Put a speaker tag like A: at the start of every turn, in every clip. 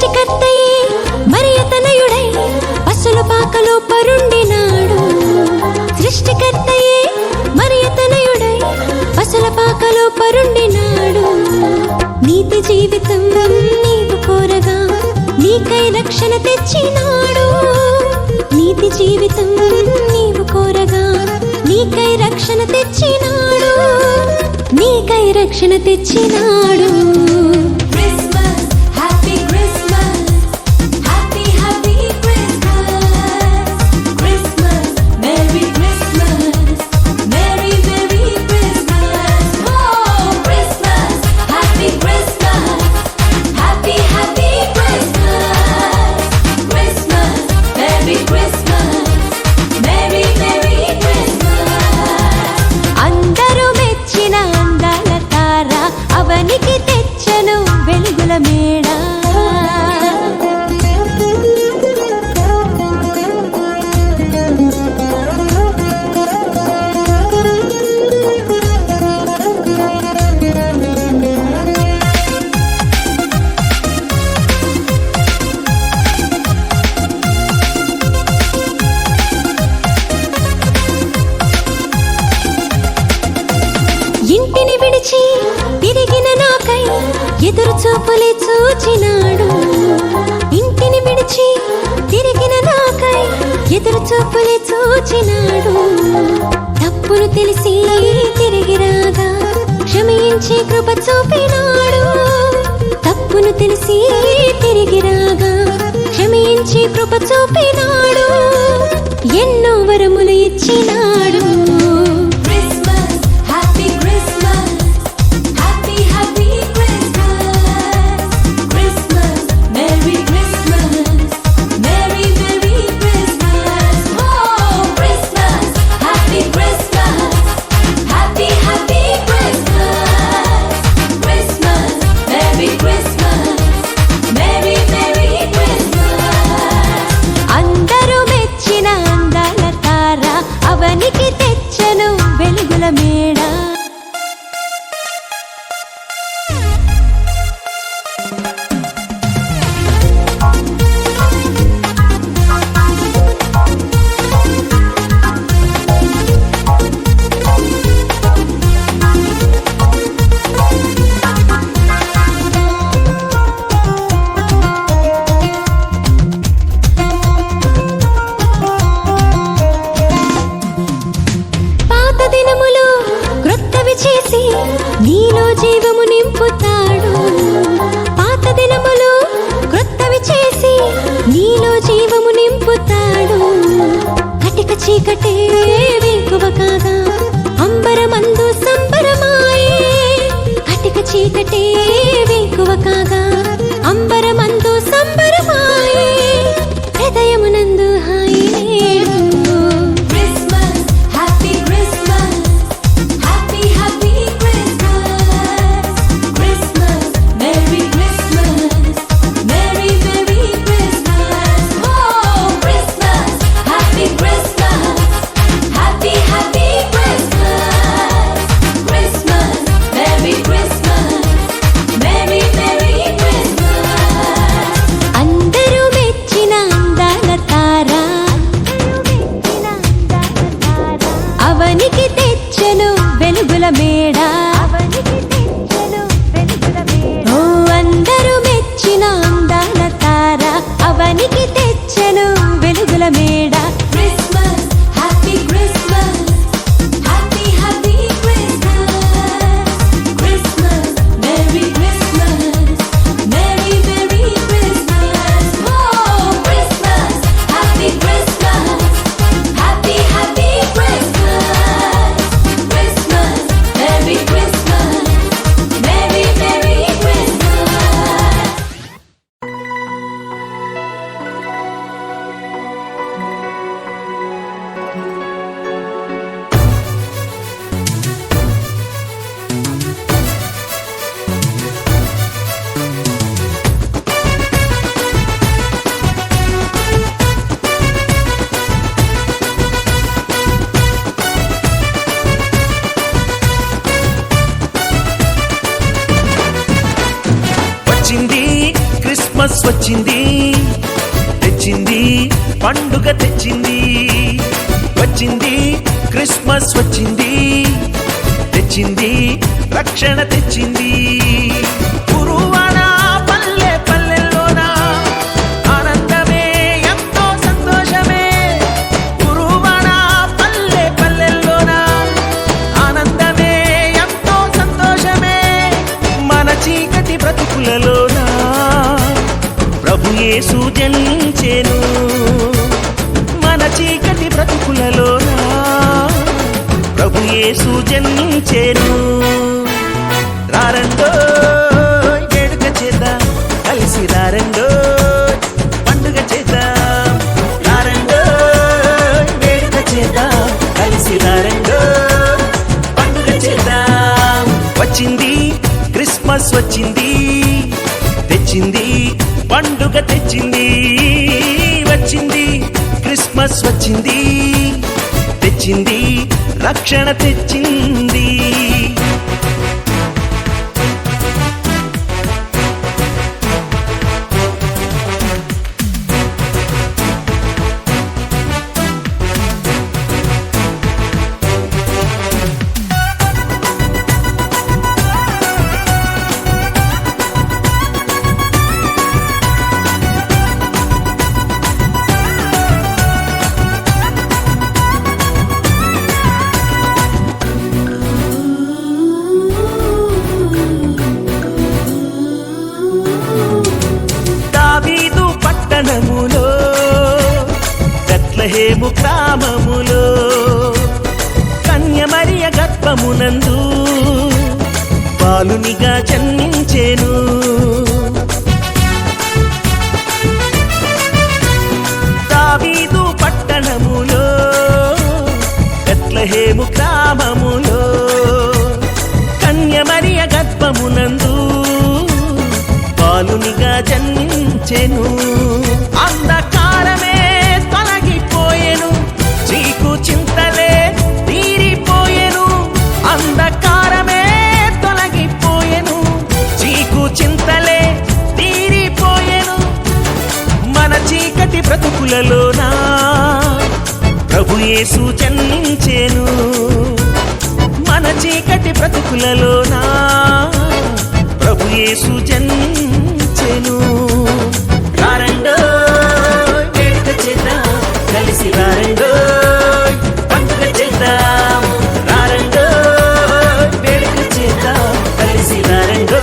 A: సృష్టికర్తయే మరియతనయుడై పసుల పాకలో పరుండినాడు. సృష్టికర్తయే మరియతనయుడై పసుల పాకలో పరుండినాడు. నీతి జీవితం నీవు కోరగా నీకై రక్షణ తెచ్చినాడు. నీతి జీవితం నీవు కోరగా నీకై రక్షణ తెచ్చినాడు. నీకై రక్షణ తెచ్చినాడు. అవనికి తెచ్చను వెలుగుల మేడ. ఇంటిని విడిచి తిరిగిన నాకై ఎదురు చూపులే చూచినాడు. ఇంటిని విడిచి తిరిగిన నాకై ఎదురు చూపులే చూచినాడు. తప్పును తెలిసి తిరిగి రాగా క్షమించి కృప చూపినాడు. తప్పును తెలిసి తిరిగి రాగా క్షమించి కృప చూపినాడు. ఎన్నో వరములు ఇచ్చినాడు. అవనికి తెచ్చి
B: క్రిస్మస్ వచ్చింది తెచ్చింది పండుగ తెచ్చింది వచ్చింది క్రిస్మస్ వచ్చింది తెచ్చింది రక్షణ తెచ్చింది గురువాడ పల్లె పల్లెల్లోన ఆనందమే ఎంతో సంతోషమే గురువాడ పల్లె పల్లెల్లోన ఆనందమే ఎంతో సంతోషమే మన చీకటి బ్రతుకులలోన ప్రభు యేసు జనించెను మన చీకటి బ్రతుకులలోన ప్రభు యేసు జనించెను రారండో వేడుక చేద్దాం కలిసి రారండో పండుగ చేద్దాం రారండో వేడుక చేద్దాం కలిసి రారండో పండుగ చేద్దాం వచ్చింది క్రిస్మస్ వచ్చింది తెచ్చింది పండుగ తెచ్చింది వచ్చింది క్రిస్మస్ వచ్చింది తెచ్చింది రక్షణ తెచ్చింది దావీదు పట్టణములో బెత్లెహేము గ్రామములో కన్యమరియ గర్భమునందు బాలునిగా జన్మించెను దావీదు పట్టణములో బెత్లెహేము గ్రామములో కన్యమరియ గర్భమునందు బాలునిగా జన్మించెను అంధకారమే తొలగిపోయెను చీకు చింతలే తీరిపోయెను అంధకారమే తొలగిపోయెను చీకు చింతలే తీరిపోయెను మన చీకటి బ్రతుకులలోనా ప్రభు యేసు జన్మించెను మన చీకటి బ్రతుకులలోనా ప్రభు యేసు జన్మించెను రారండో వేడుక చేద్దాం కలిసి రారండో పండుగ చేద్దాం రారండో వేడుక చేద్దాం కలిసి రారండో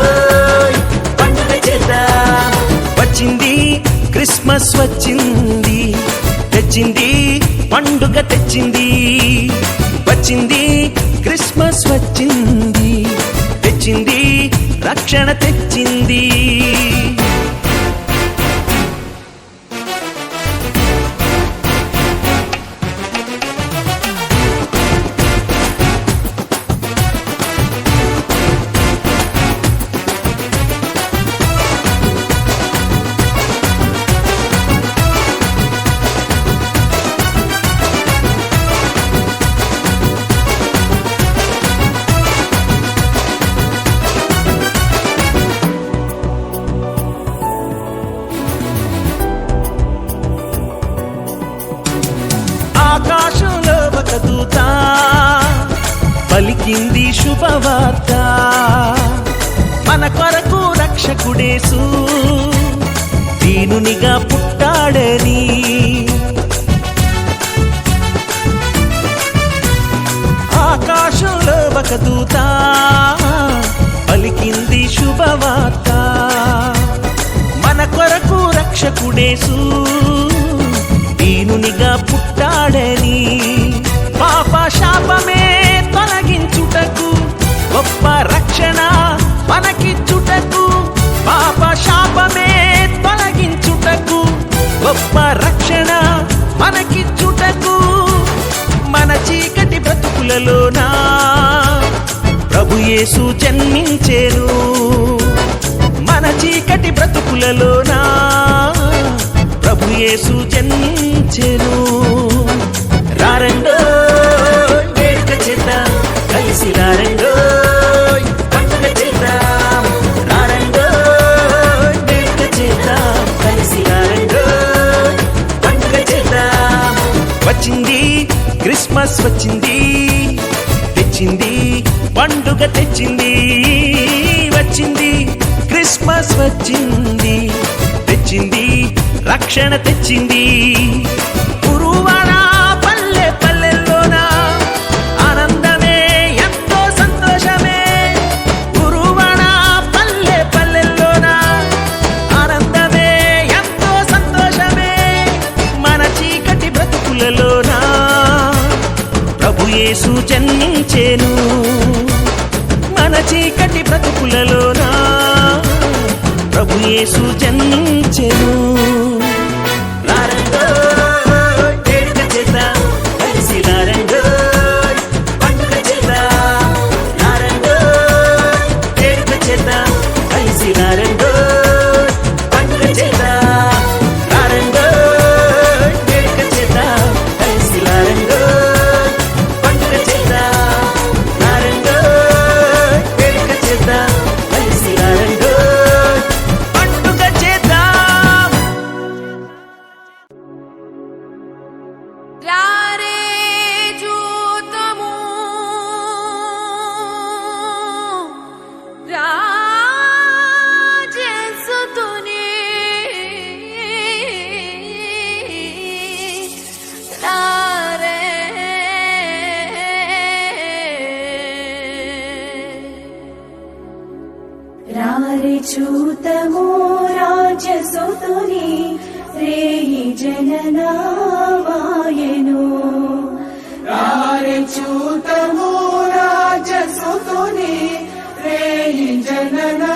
B: పండుగ చేద్దాం వచ్చింది క్రిస్మస్ వచ్చింది తెచ్చింది పండుగ తెచ్చింది వచ్చింది క్రిస్మస్ వచ్చింది తెచ్చింది రక్షణ తెచ్చింది ఆకాశంలో ఒక దూత పలికింది శుభవార్త మన కొరకు రక్షకుడేసు దీనునిగా పుట్టాడని ఆకాశంలో ఒక దూత పలికింది శుభవార్త మన కొరకు రక్షకుడేసు దీనునిగా పుట్టాడని పాప శాపమే తొలగించుటకు గొప్ప రక్షణ మనకిచ్చుటకు పాప శాపమే తొలగించుటకు గొప్ప రక్షణ మనకిచ్చుటకు మన చీకటి బ్రతుకులలోనా ప్రభు యేసు జన్మించెను మన చీకటి బ్రతుకులలోనా ప్రభు యేసు జన్మించెను రారండో వేడుక చేద్దాం కలిసి రారండో పండుగ చేద్దాం రారండో వేడుక చేద్దాం క్రిస్మస్ వచ్చింది తెచ్చింది పండుగ తెచ్చింది వచ్చింది క్రిస్మస్ వచ్చింది తెచ్చింది రక్షణ తెచ్చింది గురువాడ పల్లె పల్లెల్లోన ఆనందమే ఎంతో సంతోషమే గురువాడ పల్లె పల్లెల్లోన ఆనందమే ఎంతో సంతోషమే మన చీకటి బ్రతుకులలోన ప్రభు యేసు జన్మించెను మన చీకటి బ్రతుకులలోన ప్రభు యేసు జన్మించెను రారండో వేడుక చేద్దాం కలిసి రారండో పండుగ చేద్దాం రారండో వేడుక చేద్దాం కలిసి రారండో పండుగ చేద్దాం రారండో వేడుక చేద్దాం కలిసి రారండో పండుగ చేద్దాం రారండో వేడుక చేద్దాం కలిసి రారండో పండుగ చేద్దాం
A: రారే చూతము రాజసుతుని రారే
C: రారే చూతము రాజసుతుని రేయి జననామాయను రారే చూతము రాజసుతుని రేయి జననామాయను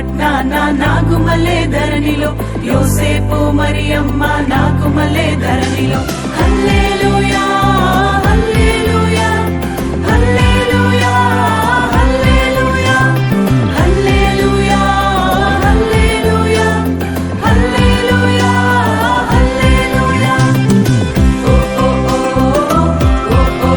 C: పట్నాన నాగుమలే ధరణిలో యోసేపు మరియమ్మ నాగుమలే ధరణిలో హల్లెలూయా హల్లెలూయా హల్లెలూయా హల్లెలూయా హల్లెలూయా హల్లెలూయా హల్లెలూయా హల్లెలూయా ఓ ఓ ఓ ఓ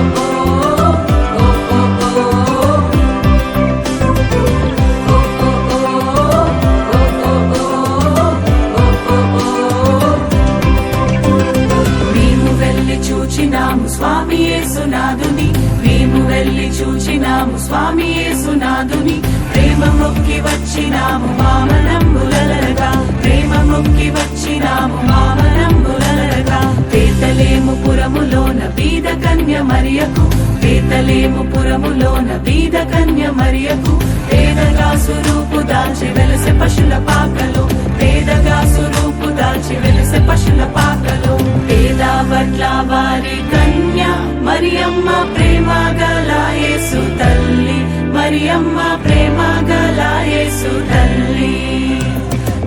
C: చూచినాము స్వామి యేసునాథుని మేము వెళ్ళి చూచినాము స్వామి యేసునాథుని ప్రేమ మొక్కి వచ్చినాము మామనంబులరగా ప్రేమ మొక్కి వచ్చినాము మామనంబులరగా బేతలేము పురములోన బీద కన్య మరియకు బేతలేము పురములోన బీద కన్య మరియకు పేదగా స్వరూపు దాల్చి వెలసె పశుల పాకలో పేదగా స్వరూపు దాల్చి వెలసె పశుల పాకలో పేద పట్ల వారి కన్య మరియమ్మ ప్రేమ గల యేసు తల్లి మరియమ్మ ప్రేమ గల యేసు తల్లి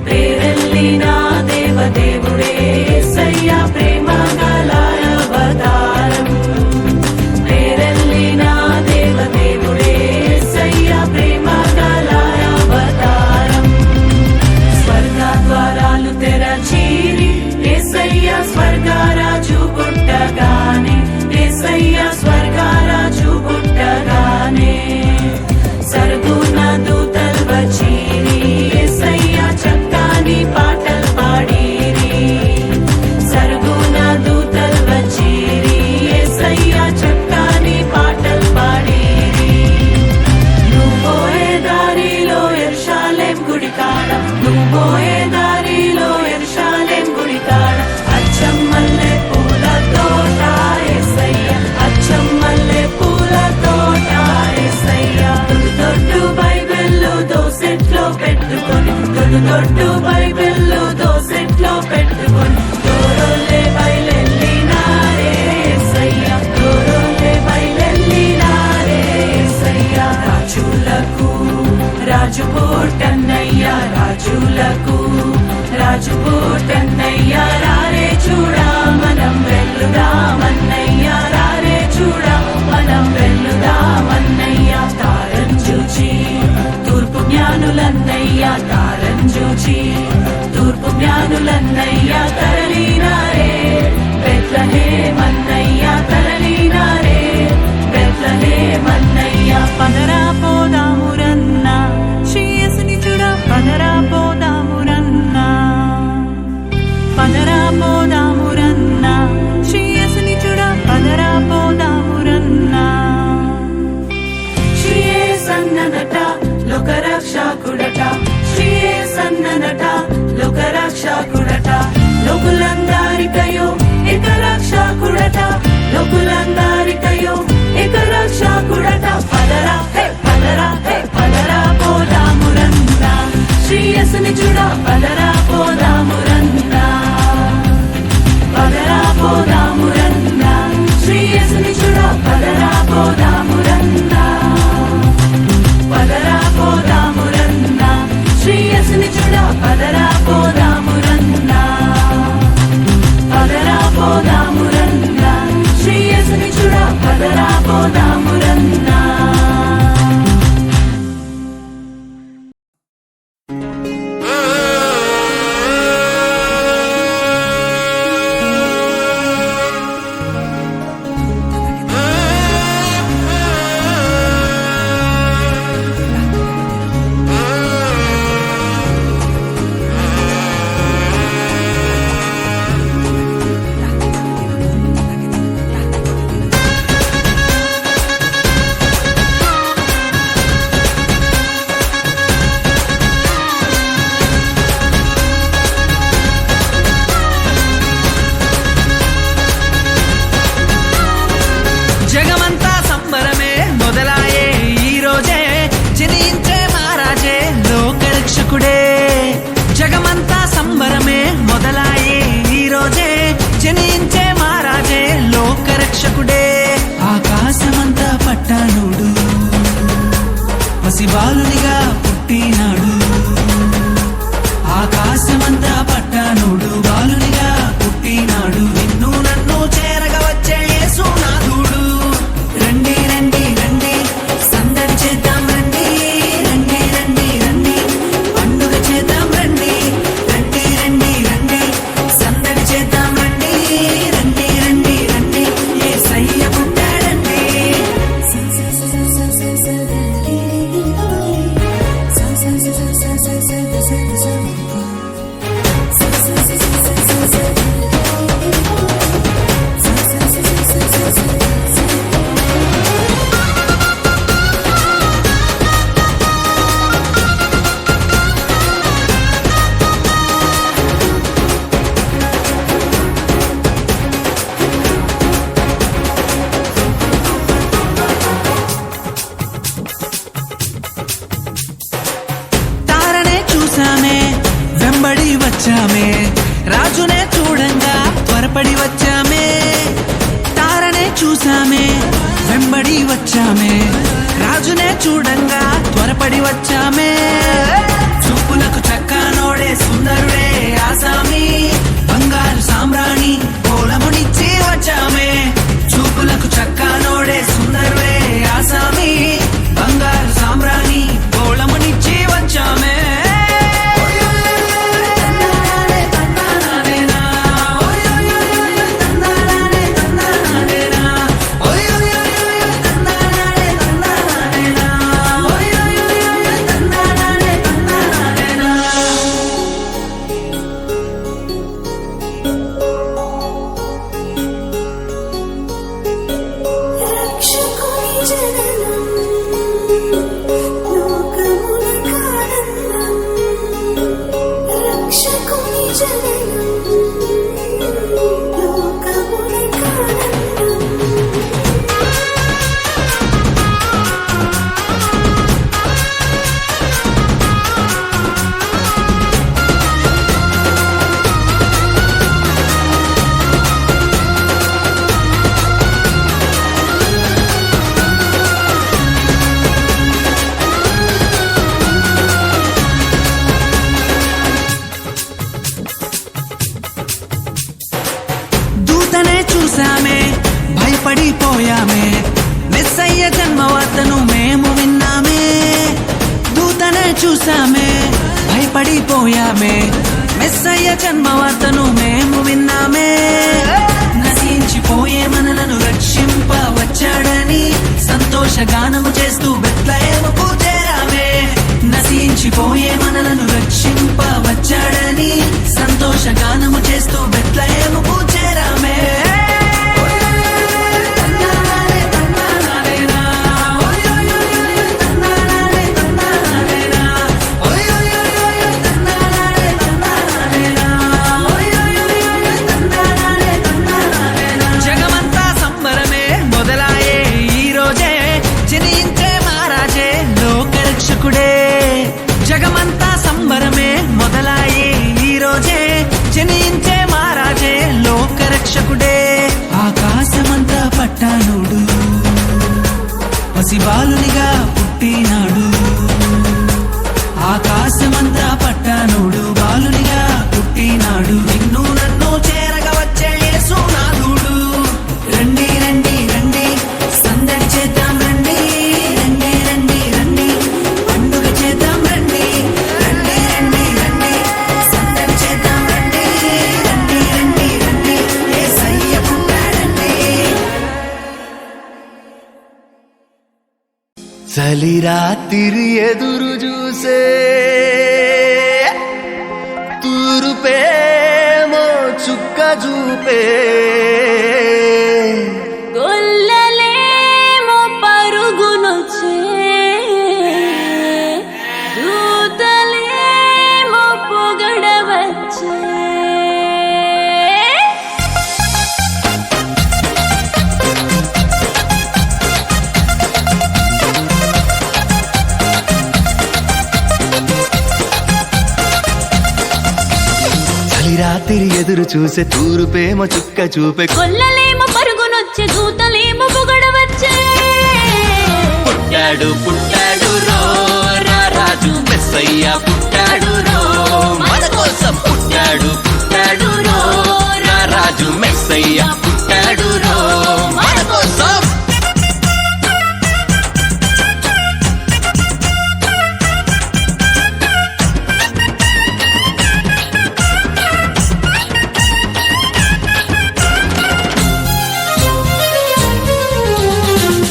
C: పేరెల్లిన దేవదేవుడే యేసయ్య ప్రేమ గల అవతారం పేరెల్లిన దేవదేవుడే యేసయ్య ప్రేమ గల అవతారం స్వర్గ ద్వారాలు తెరచీరి యేసయ్య స్వర్గరాజు పుట్టగానే యేసయ్య స్వర్గరాజు పుట్టగానే సరుగున దూతల్ వచ్చీరి యేసయ్య చక్కని పాటలు పాడిరి సరుగున దూతల్ వచ్చీరి యేసయ్య చక్కని పాటలు పాడిరి నువ్వు పోయే దారిలో యెరూషలేం గుడి కాడ నువ్వు పోయే దారిలో యెరూషలేం గుడి కాడ అచ్చం మల్లె పూల తోట యేసయ్య అచ్చం మల్లె పూల తోట యేసయ్య దొడ్డు బైబిల్లో దోసెట్లో పెట్టుకొని దొడ్డు బైబిల్లో దోసెట్లో పెట్టుకొని దూరోలే బయలెల్లినారే యేసయ్య దూరోలే బయలెల్లినారే యేసయ్య రాజులకు రాజు పుట్టన్నయ్య రాజులకు రాజు పుట్టన్నయ్య రారే చూడా మనం వెళ్లుదామన్నయ్య రారే చూడా మనం వెళ్లుదామన్నయ్య తారం చూచి తూర్పు జ్ఞానులన్నయ్య తారం చూచి తూర్పు జ్ఞానులన్నయ్య తరలినారే బెత్లెహేమన్నయ్య తరలినారే బెత్లెహేమన్నయ్య పదరా పోదామురన్నా శ్రీయేసుని చూడ పదరా పోదామురన్నా పదరా పోదామురన్నా శ్రీయేసుని చూడ పదరా పోదామురన్నా శ్రీయేసన్ననట లోకరక్షకుడట శ్రీయేసన్ననట లోకరక్షకుడట లోకులందరికయో ఏక రక్షకుడట లోకులందరికయో ఏక రక్షకుడట పదరా హే పదరా హే పదరా పోదామురన్నా శ్రీయేసుని చూడ పదరా పోదామురన్నా పదరా పోదామురన్నా శ్రీయేసుని చూడ పదరా పోదామురన్నా పదరా పోదామురన్నా శ్రీయేసుని చూడ పదరా పోదామురన్నా పదరా పోదామురన్నా శ్రీయేసుని చూడ పదరా పోదామురన్నా
D: వచ్చామే, రాజునే చూడంగా త్వరపడి వచ్చామే, తారనే చూసామే వెంబడి వచ్చామే, రాజునే చూడంగా త్వరపడి వచ్చామే, చూపులకు చక్కానోడే సుందరుడే ఆసామి, బంగారు సామ్రాణి కోలమునిచ్చి వచ్చామే, చూపులకు చక్కానోడే సుందరుడే ఆసామి, బంగారు సామ్రాణి కోలమునిచ్చి వచ్చామే.
E: రక్షకుని జననం లోకమున కారణం, రక్షకుని జననం లోకమున కారణం.
D: దూతనే చూసామే భయపడిపోయామే, మెస్సయ్య జన్మవార్తను మేము విన్నామే, దూతనే చూసామే భయపడిపోయామే, మెస్సయ్య జన్మవార్తను మేము విన్నామే, నశించిపోయే మనలను రక్షింప వచ్చాడని సంతోషగానము చేస్తూ బెత్లెహేముకు చేరామే, నశించిపోయే మనలను రక్షింప వచ్చాడని సంతోషగానము చేస్తూ బెత్లెహేముకు చేరామే. జగమంతా సంబరమే మొదలాయే ఈ రోజే, జనించే మహారాజే లోకరక్షకుడే, జగమంతా సంబరమే మొదలాయే ఈ రోజే, జనించే మహారాజే లోకరక్షకుడే, ఆకాశమంతా పట్టానుడు పసిబాలునిగా పుట్టినాడు, ఆకాశమంతా పట్టానుడు బాలునిగా పుట్టినాడు, నిన్ను నన్ను చేరగా వచ్చే యేసునాథుడు. రండి రండి రండి సందడి చేద్దాం రండి, రండి రండి రండి పండుగ చేద్దాం రండి, రండి రండి రండి సందడి చేద్దాం రండి, రండి రండి రండి యేసయ్య పుట్టాడండి.
B: చలి రాత్రి ఎదురు చూసే తూరుపేమో చుక్క చూపే,
C: గొల్లలేమో పరుగునొచ్చే, దూతలేమో పొగడవచ్చే.
B: చలి రాత్రి ఎదురు చూసే తూరుపేమో చుక్క చూపే,
C: గొల్లలేమో పరుగునొచ్చే, దూతలేమో పొగడవచ్చే.
B: పుట్టాడు పుట్టాడు రో రా రాజు మెస్సయ్య పుట్టాడు రో, మన కోసం పుట్టాడు పుట్టాడు రో రా రాజు మెస్సయ్య పుట్టాడు రో, మన కోసం.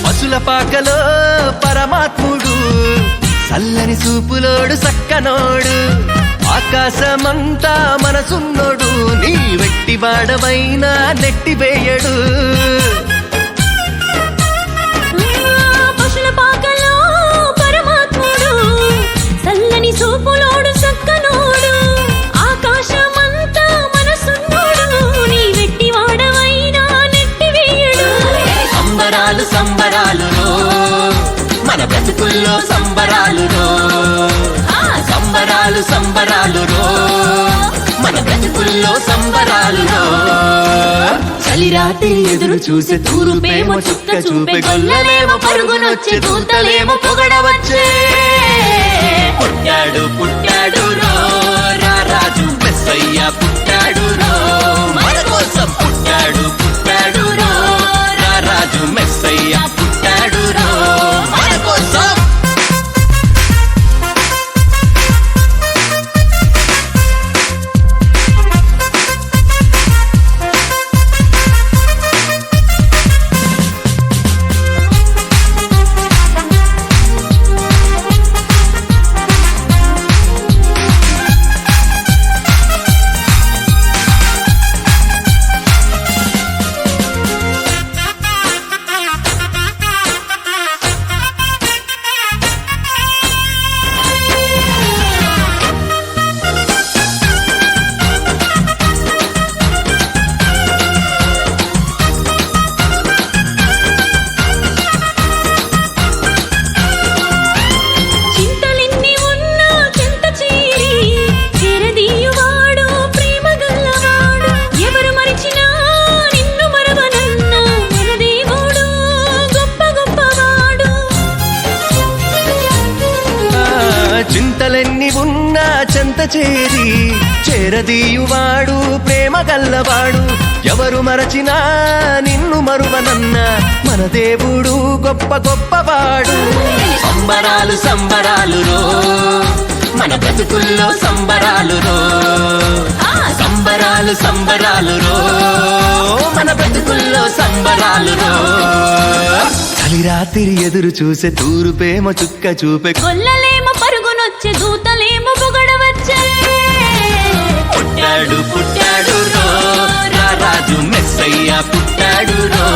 B: పశుల పాకలో పరమాత్ముడు, చల్లని చూపులోడు సక్కనోడు, ఆకాశమంతా మనసున్నోడు, నీ వెట్టి వాడవైనా నెట్టివేయడు.
C: పశుల పాకలో పరమాత్ముడు, చల్లని చూపులోడు సక్కనోడు, ఆకాశమంతా మనసున్నోడు, నీ వెట్టి వాడవైనా నెట్టివేయడు.
B: సంబరాలు సంబరాలు రో, మన బ్రతుకుల్లో సంబరాలు రో, సంబరాలు సంబరాలు రో, మన బతుకుల్లో సంబరాలు రో చలిరాత్రి ఎదురు చూసే తూరుపేమో చుక్క చూపే గొల్లలేమో పరుగునొచ్చే దూతలేమో పొగడవచ్చే పుట్టాడు పుట్టాడు రో రా రాజు మెస్సయ్య పుట్టాడు రో మన కోసం పుట్టాడు పుట్టాడు రో రా రాజు మెస్సయ్య పుట్టాడు రో మన కోసం
C: చింతలెన్ని ఉన్నా చెంత చేరి చేరదీయువాడు ప్రేమ గల్లవాడు ఎవరు మరిచినా నిన్ను మరవనన్న మన దేవుడు గొప్ప గొప్పవాడు
B: చింతలెన్ని ఉన్నా చెంత చేరి చేరదీయువాడు ప్రేమ గల్లవాడు ఎవరు మరచినా నిన్ను మరువనన్న మన దేవుడు గొప్ప గొప్పవాడు సంబరాలు సంబరాలు రో మన బతుకుల్లో సంబరాలు రో సంబరాలు సంబరాలు రో మన బతుకుల్లో సంబరాలు రో చలిరాత్రి ఎదురు చూసే తూరుపేమో చుక్క చూపే
C: గొల్లలేమో పరుగునొచ్చే దూతలేమో పొగడవచ్చే
B: పుట్టాడు పుట్టాడు రో రా రాజు మెస్సయ్య పుట్టాడు రో